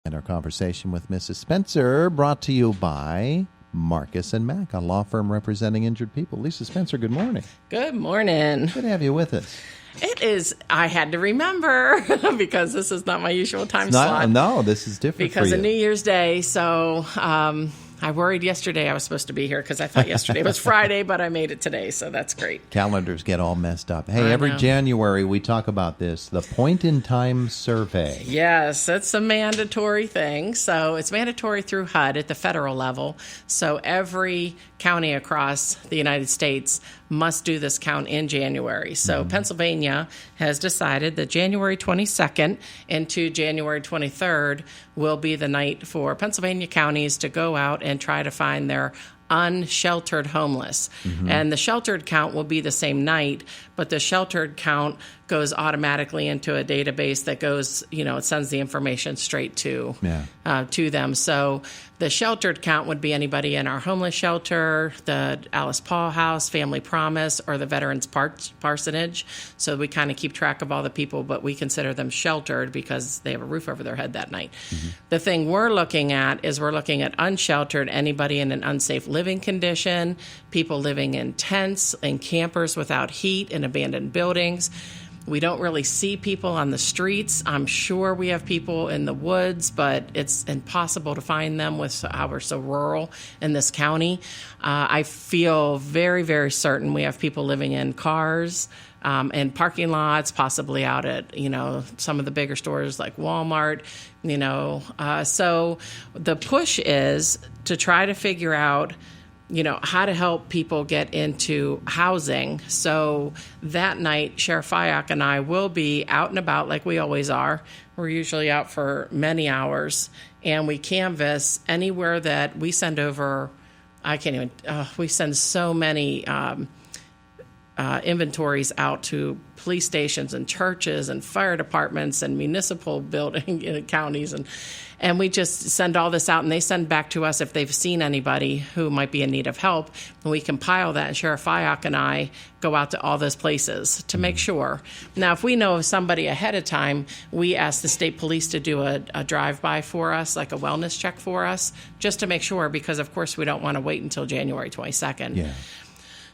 And our conversation with Mrs. Spencer brought to you by Marcus and Mack, a law firm representing injured people. Lisa Spencer, good morning. Good morning. Good to have you with us. It is. I had to remember because this is not my usual time slot. No, this is different because for you. of New Year's Day. So I worried yesterday I was supposed to be here because I thought yesterday was Friday, but I made it today, so that's great. Calendars get all messed up. Hey, every January we talk about this, the point-in-time survey. Yes, it's a mandatory thing. So it's mandatory through HUD at the federal level. So every county across the United States must do this count in January. So Pennsylvania has decided that January 22nd into January 23rd will be the night for Pennsylvania counties to go out and try to find their unsheltered homeless. And the sheltered count will be the same night, but the sheltered count goes automatically into a database that goes, it sends the information straight to them. So the sheltered count would be anybody in our homeless shelter, the Alice Paul House, Family Promise, or the Veterans Parsonage. So we kind of keep track of all the people, but we consider them sheltered because they have a roof over their head that night. The thing we're looking at is unsheltered, anybody in an unsafe living condition, people living in tents and campers without heat in abandoned buildings. We don't really see people on the streets. I'm sure we have people in the woods, but it's impossible to find them with how we're so rural in this county. I feel very, very certain we have people living in cars and parking lots, possibly out at, some of the bigger stores like Walmart, So the push is to try to figure out how to help people get into housing. So that night, Sheriff Fyock and I will be out and about like we always are. We're usually out for many hours, and we canvass anywhere that we send over. We send so many inventories out to police stations and churches and fire departments and municipal building counties, and we just send all this out, and they send back to us if they've seen anybody who might be in need of help, and we compile that, and Sheriff Fyock and I go out to all those places to make sure. Now, if we know of somebody ahead of time, we ask the state police to do a drive-by for us, like a wellness check for us, just to make sure, because, of course, we don't want to wait until January 22nd. Yeah.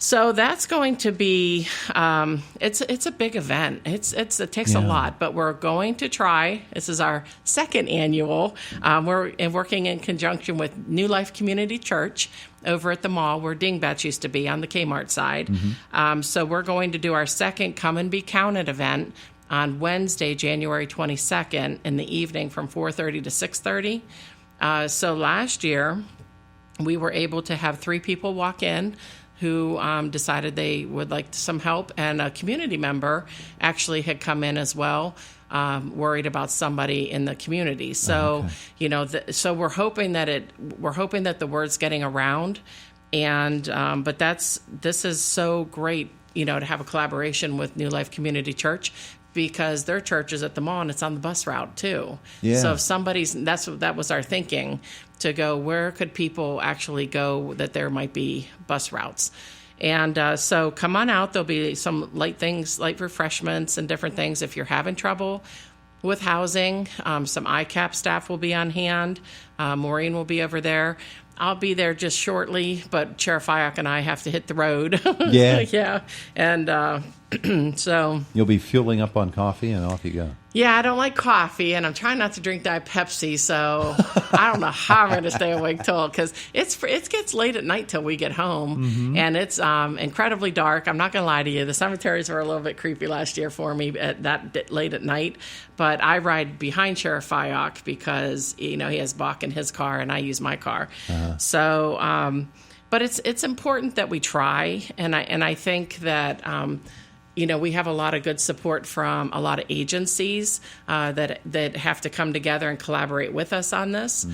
So that's going to be, it's a big event. It takes a lot, but we're going to try. This is our second annual. We're working in conjunction with New Life Community Church over at the mall where Dingbats used to be on the Kmart side. So we're going to do our second Come and Be Counted event on Wednesday, January 22nd in the evening from 4:30 to 6:30. So last year, we were able to have 3 people walk in who decided they would like some help, and a community member actually had come in as well, worried about somebody in the community. So, so we're hoping that the word's getting around, and but this is so great, to have a collaboration with New Life Community Church, because their church is at the mall and it's on the bus route too. Yeah. So if that was our thinking, to go, where could people actually go that there might be bus routes? And so come on out. There'll be some light refreshments and different things. If you're having trouble with housing, some ICAP staff will be on hand. Maureen will be over there. I'll be there just shortly, but Sheriff Fyock and I have to hit the road. Yeah. Yeah. And so you'll be fueling up on coffee, and off you go. Yeah, I don't like coffee, and I'm trying not to drink Diet Pepsi, so I don't know how I'm going to stay awake because it gets late at night till we get home, and it's incredibly dark. I'm not going to lie to you. The cemeteries were a little bit creepy last year for me at that late at night, but I ride behind Sheriff Fyock because, he has Bach in his car, and I use my car. So, but it's important that we try, and I think that we have a lot of good support from a lot of agencies that have to come together and collaborate with us on this.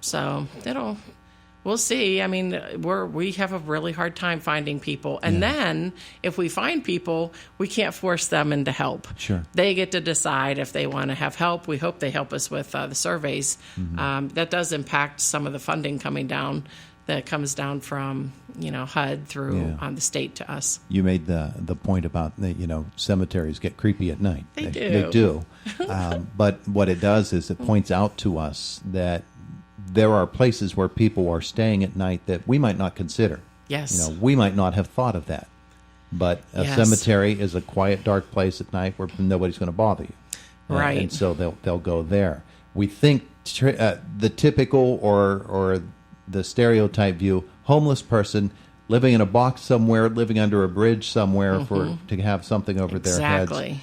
So we'll see. I mean, we have a really hard time finding people. And then if we find people, we can't force them into help. Sure. They get to decide if they want to have help. We hope they help us with the surveys. That does impact some of the funding coming down that comes down from, HUD through on the state to us. You made the point about, cemeteries get creepy at night. They do. They do. But what it does is it points out to us that there are places where people are staying at night that we might not consider. Yes. We might not have thought of that. But a Yes. cemetery is a quiet, dark place at night where nobody's going to bother you. Right. And so they'll go there. We think the typical or the stereotype view, homeless person living in a box somewhere, living under a bridge somewhere to have something over their heads. Exactly.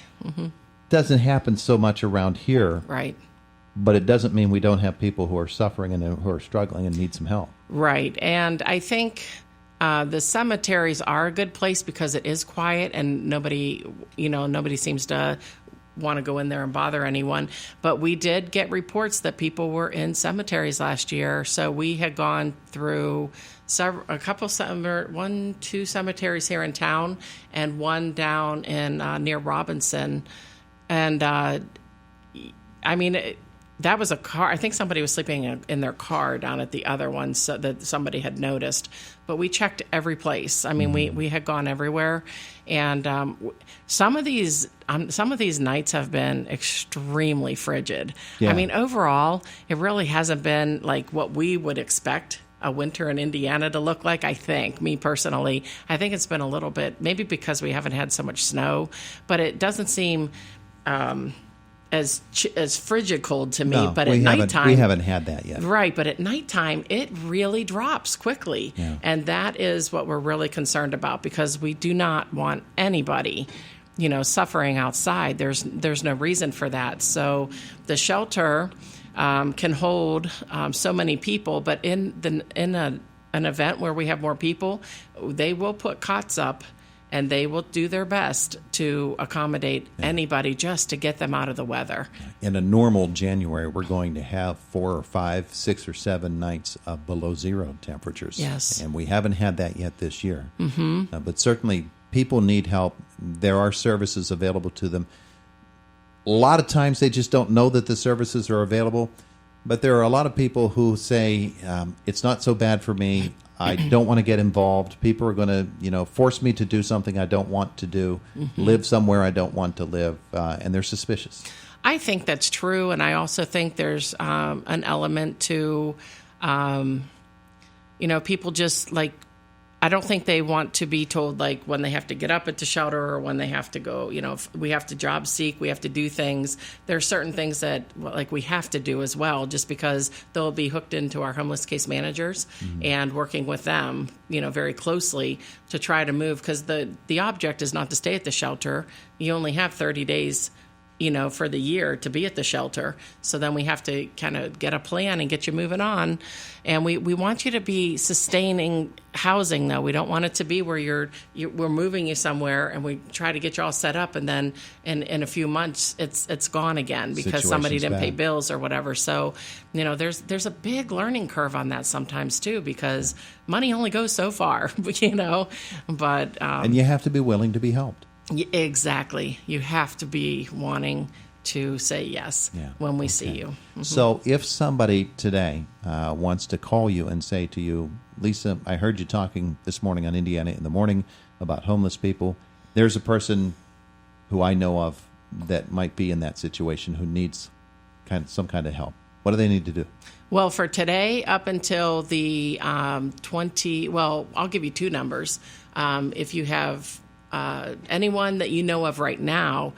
Doesn't happen so much around here, Right. but it doesn't mean we don't have people who are suffering and who are struggling and need some help. Right. And I think the cemeteries are a good place because it is quiet and nobody seems to want to go in there and bother anyone. But we did get reports that people were in cemeteries last year. So we had gone through two cemeteries here in town and one down in near Robinson. And that was a car. I think somebody was sleeping in their car down at the other one, so that somebody had noticed. But we checked every place. I mean, we had gone everywhere, and some of these nights have been extremely frigid. Yeah. I mean, overall, it really hasn't been like what we would expect a winter in Indiana to look like. I think, me personally, I think it's been a little bit, maybe because we haven't had so much snow, but it doesn't seem as frigid cold to me. No, but at nighttime, we haven't had that yet. Right, but at nighttime, it really drops quickly. Yeah. And that is what we're really concerned about, because we do not want anybody, suffering outside. There's no reason for that. So the shelter can hold so many people, but in an event where we have more people, they will put cots up and they will do their best to accommodate anybody just to get them out of the weather. In a normal January, we're going to have 4 or 5, 6 or 7 nights of below zero temperatures. Yes. And we haven't had that yet this year. But certainly people need help. There are services available to them. A lot of times they just don't know that the services are available. But there are a lot of people who say, it's not so bad for me. I don't want to get involved. People are going to, force me to do something I don't want to do, live somewhere I don't want to live, and they're suspicious. I think that's true, and I also think there's an element to, people just like, I don't think they want to be told like when they have to get up at the shelter or when they have to go, if we have to job seek, we have to do things. There are certain things that we have to do as well, just because they'll be hooked into our homeless case managers and working with them, very closely to try to move, because the object is not to stay at the shelter. You only have 30 days for the year to be at the shelter. So then we have to kind of get a plan and get you moving on. And we want you to be sustaining housing, though. We don't want it to be where we're moving you somewhere and we try to get you all set up, and then in a few months it's gone again because somebody didn't pay bills or whatever. So, there's a big learning curve on that sometimes too, because money only goes so far, but and you have to be willing to be helped. Exactly. You have to be wanting to say yes when we see you. So if somebody today wants to call you and say to you, Lisa, I heard you talking this morning on Indiana in the Morning about homeless people. There's a person who I know of that might be in that situation who needs some kind of help. What do they need to do? Well, for today, up until the 20, I'll give you two numbers. If you have anyone that you know of right now,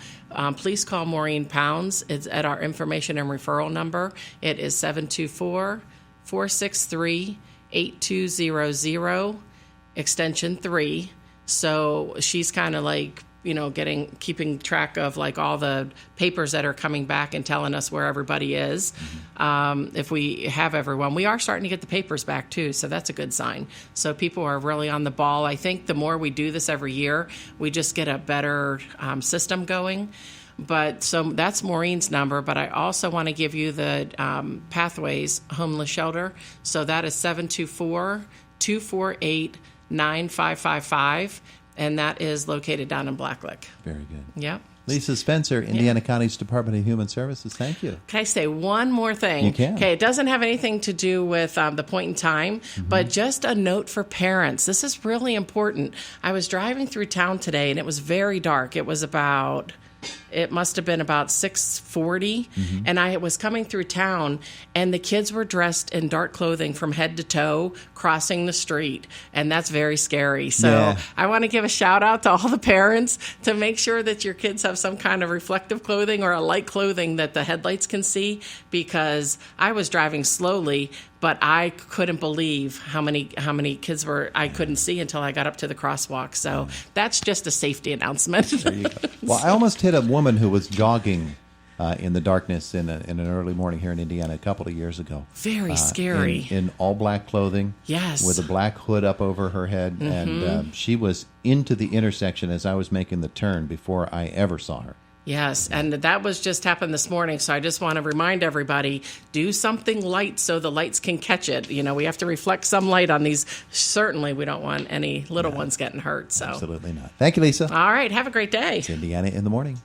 please call Maureen Pounds. It's at our information and referral number. It is 724-463-8200, extension 3. So she's kind of like, keeping track of like all the papers that are coming back and telling us where everybody is. If we have everyone, we are starting to get the papers back too. So that's a good sign. So people are really on the ball. I think the more we do this every year, we just get a better system going. But so that's Maureen's number. But I also want to give you the Pathways Homeless Shelter. So that is 724-248-9555. And that is located down in Blacklick. Very good. Yep. Lisa Spencer, Indiana County's Department of Human Services. Thank you. Can I say one more thing? You can. Okay, it doesn't have anything to do with the point in time, but just a note for parents. This is really important. I was driving through town today, and it was very dark. It was about it must have been about 6:40, and I was coming through town, and the kids were dressed in dark clothing from head to toe, crossing the street, and that's very scary. So Yeah. I want to give a shout out to all the parents to make sure that your kids have some kind of reflective clothing or a light clothing that the headlights can see, because I was driving slowly, but I couldn't believe how many kids I couldn't see until I got up to the crosswalk. So that's just a safety announcement. There you go. Well, I almost hit a woman who was jogging in the darkness in an early morning here in Indiana a couple of years ago. Very scary. In all black clothing. Yes. With a black hood up over her head. And she was into the intersection as I was making the turn before I ever saw her. Yes, and that was just happened this morning, so I just want to remind everybody, do something light so the lights can catch it. You know, we have to reflect some light on these. Certainly, we don't want any little ones getting hurt. So, Absolutely not. Thank you, Lisa. All right, have a great day. It's Indiana in the Morning.